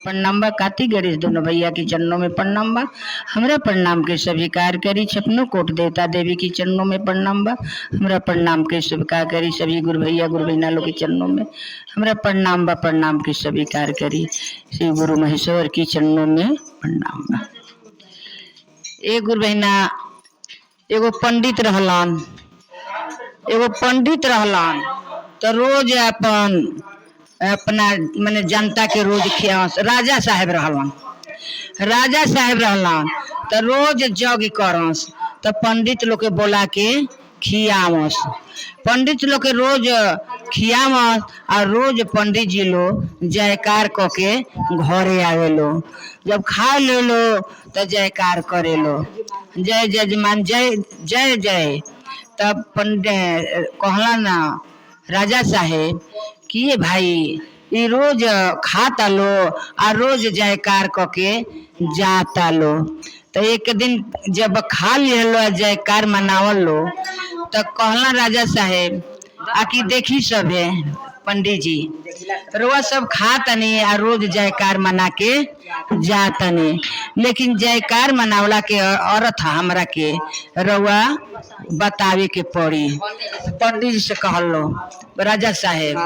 प्रणाम बा काती गणेश दोनों भैया की चरणों में प्रणाम बा। हमरा प्रणाम के स्वीकार करी छपनो कोट देवता देवी की चरणों में प्रणाम बा। हमरा प्रणाम के स्वीकार करी सभी गुरु भैया गुरु बहना लोग के चरणों में हमरा प्रणाम बा। प्रणाम के स्वीकार करी श्री गुरु महेश्वर की चरणों में प्रणाम बा। ए गुरु बहना एगो पंडित रहलन तो रोज अपना माने जनता के रोज राजा साहेब रहलन तो रोज जग करस तो पंडित लोग के बोला के खियावस। पंडित लोग के रोज खियावस और रोज पंडित जी लोग जयकार क के घरे आवे लो। जब खा ले लो तो जयकार करे लो, जय जजमान जय जय जय। तब पंडित कहला ना राजा साहेब कि ये भाई ये रोज खाता लो और रोज जयकार क के जाता लो। तो एक दिन जब खा लो जयकार मनावल लो तो कहला राजा साहेब आकि देखी सब है पंडित जी रोज सब खातनी और रोज जयकार मना के जातनी, लेकिन जयकार मनावला के औरत हमरा के रउआ बतावे के पड़ी। पंडित जी से कहलो राजा साहेब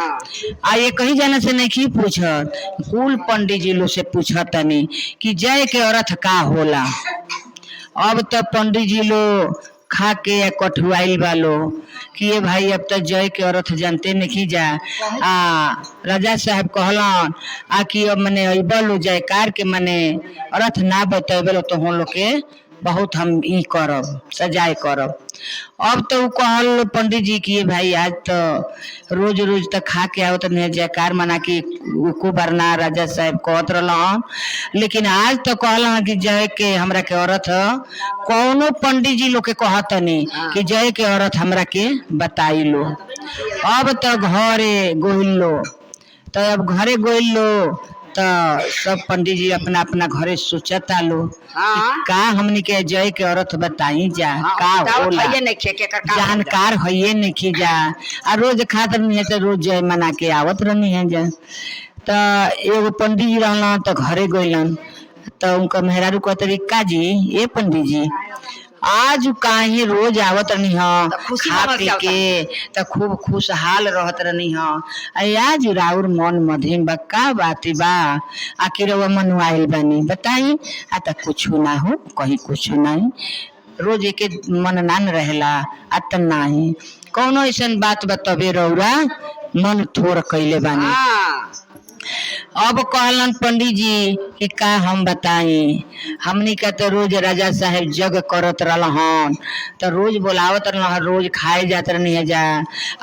आ ये कहीं जाने से नहीं पूछत, कुल पंडित जी लोग से पूछतनी कि जय के अर्थ का होला। अब तो पंडित जी लोग खा के कठुआइल बालो कि ये भाई अब तो जय के अर्थ जानते नहीं जा। राजा साहब कहलन कि अब मने अबलो जयकार के मने अर्थ ना बतेबलो तो हम लोग के बहुत हम ई करब सजाए करब। अब तो कहल पंडित जी की भाई आज तो रोज रोज तक खा के आवत नहीं जयकार मना के को बरना राजा साहब कहत रहलन, लेकिन आज तो कहल कि जय के हमरा के औरत कौनो पंडित जी लोग के कहतनी कि जय के औरत हमरा के बताई लो। अब तो घरे गोइलो तो अब घरे गोइलो तो सब पंडित जी अपना अपना घरे सोचता लो का हमनी के जय के औरत बताई जा का होला जानकार है नहीं जा आ रोज खात नहीं तो रोज जय मना के आवत रहनी है जा। तो एगो पंडित जी रहना तो घरे गइलन तो उनका मेहरारू कहते का जी ये पंडित जी आज काहे रोज आवत रहनी खा पी के तो खूब खुशहाल रहत रहनी आज राउर मन मध्यम बा का बात बा आखिर वो मनुआइल बानी बताई। आ तो कुछ ना हो कहीं कुछ नहीं रोज एक मन नान रहेला अत नहीं कौनो ऐसा बात बतबे रौरा मन थोड़ कैले बानी। अब कहलन पंडित जी कि का हम बताई हमनी का तो रोज राजा साहेब जग करत रहन तो रोज बोलावत रहन रोज खाए जात रहनी है जा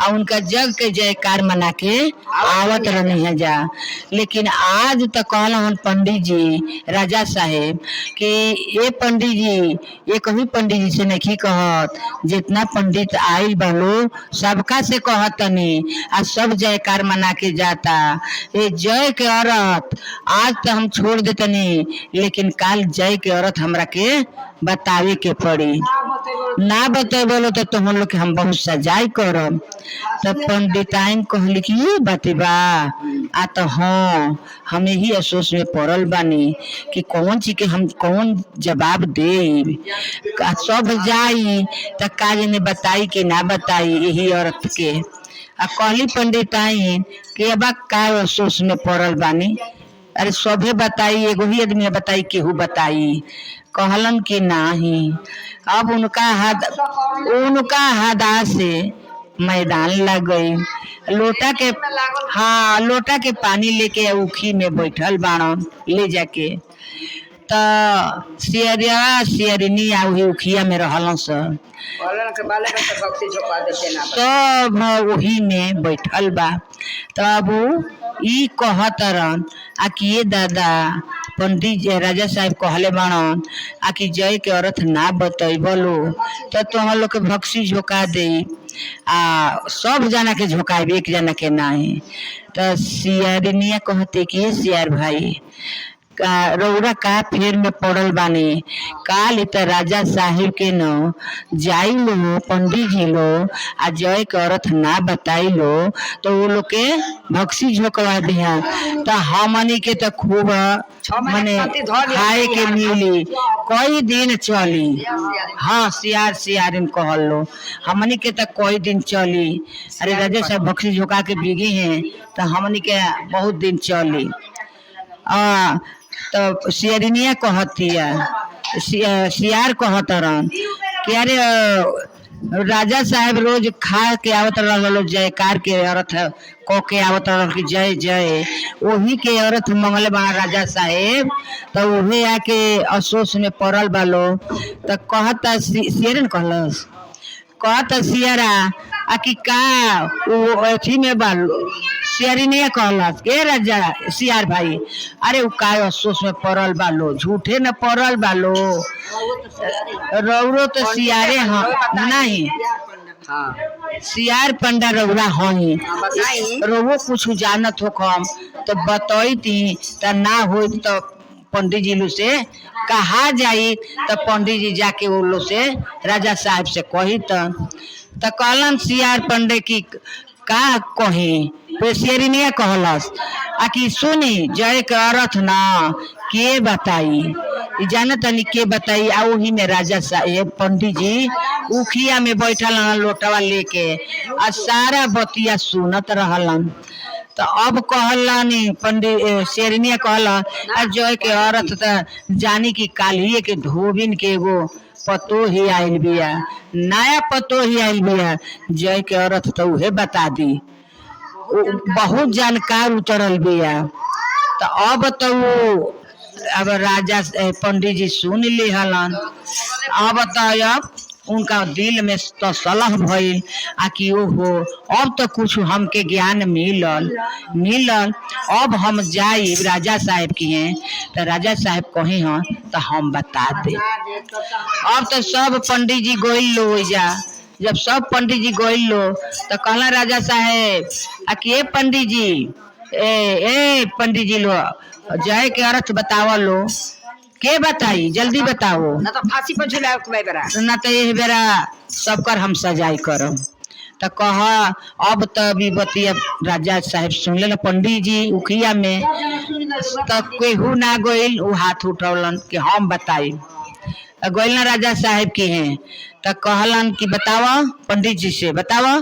और उनका जग के जयकार मना के आवत रहनी है जा। लेकिन आज तो कहलन पंडित जी राजा साहेब कि ये पंडित जी ये कभी पंडित जी से नहीं कहत जितना पंडित आइल बनो सबका से कहतनी आ सब जयकार मना के जाता। ये जय के औरत आज तो हम छोड़ देतनी लेकिन काल जय के औरत हमरा के बतावे के पड़ी ना बतेबो तो हम लोग के हम बहुत सजाई करब। तो पंडिताइन कहली कि ये बात बा आ तो हाँ हम यही अफसोस में पड़ल बानी कि कौन चीज के हम कौन जवाब दे सब जाई तो काज ने बताई कि ना बताई यही औरत के। आ कहली पंडिताइन कि अब का अफसोस में पड़ल बानी अरे सभे बताई एगो ही आदमी बताई केहू बताई कहलन कि नहीं। अब उनका हदा से मैदान लग गई लोटा के पानी लेके उखी में बैठल बाड़न ले जाके तो सियरिया सियरिनी आ उखिया में रहलन सब वही में बैठल बा। तब ई कहतरन कि ये दादा पंडित जी राजा साहब कहले बाड़न कि जय के औरत ना बतैबलो तो तुम लोग के भक्सी झोंका दे सब जना के झोंकाए एक जना के नहीं। तो सियारिनिया कहते कि सियार भाई रौरा का फेर में पड़ल बानी। काल इत राजा साहिब के न जाई लो पंडित जी लो आ जय के अर्थ ना बताई लो तो वो लोग के भक्सी झोंकवा दिया तो हमनी के तो खूब मने खाए के मिली कई दिन चली। हाँ सियार सियारिन कहल लो हमनी के तो कई दिन चली। अरे राजा साहब भक्सी झोंका के बिगी हैं तो हमनी के बहुत दिन चली। तो सियरिनिया कहतिया सियार कहतरन कि अरे राजा साहब रोज खा के आवत रहो जयकार के अर्थ क के आवत रहो कि जय जय वही के अर्थ मंगल बा राजा साहेब तो उहे आके अफसोस में पड़ल बालो। तो कहता सियरन कहलस कहता सियरा आ कि का वो अथी में बालो सियरिनिया कहलस के राजा सियार भाई अरे वो का अफसोस में पड़ल बालो झूठे न पड़ल बालो रौरो तो सियारे नहीं सियार पंडा रौरा हई रौरो कुछ जानत हो कम तो बतईती तो ना हो तो पंडित जी लो से कहा जाई तो पंडित जी जाके वो लो से राजा साहब से कही तो कहलन सियार पंडे की का कही पेशियरिनिया कहलस आ कि सुनी जय के अर्थ ना के बताई जानत तनी के बताई आ वही में राजा साहेब पंडित जी उखिया में बैठल लोटवा लेके आ सारा बतिया सुनत रहलन। तो अब कहलानी पंडित शेरनिया कहला जय के अर्थ तो जानी की कालिए के धोबिन के एगो पतो ही आयल बिया नया पतो ही आयल बिया जय के अर्थ तो उहे बता दी बहुत जानकार उतरल बिया। तो अब तो वो अब राजा पंडित जी सुन ली हलन। अब तो उनका दिल में तो सलह भइल आ कि ओहो अब तो कुछ हमके ज्ञान मिलल अब हम जाई राजा साहब की हैं तो राजा साहब कहे हैं तो हम बता दे। अब तो सब पंडित जी गोइल लो जा जब सब पंडित जी गोइल लो तो कहला राजा साहेब आ कि पंडित जी ए पंडित जी लो जय के अर्थ बतावा लो के बताई जल्दी बताओ ना तो फांसी पर झुलाओ के बेरा ना तो ये बेरा सबकर हम सजाई करम। तो कह अब तो विपतिया राजा साहब सुन ले पंडित जी उखिया में तो केहू ना गोइल वो हाथ उठौलन कि हम बताई गोइल ना राजा साहब की हैं तो कहलन कि बतावा पंडित जी से बतावा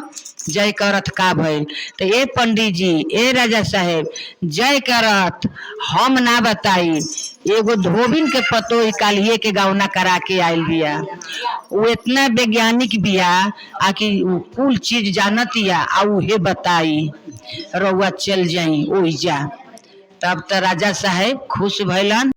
जय करत का भइल। तो ए पंडित जी ए राजा साहेब जय करत हम ना बताई एगो धोबिन के पतो कालिए के गौना करा के आयल बिया वो इतना वैज्ञानिक बिया आ कि कुल चीज जानतिया आ उहे बताई रउआ चल जाई ओइजा। तब तो राजा साहेब खुश भइलन।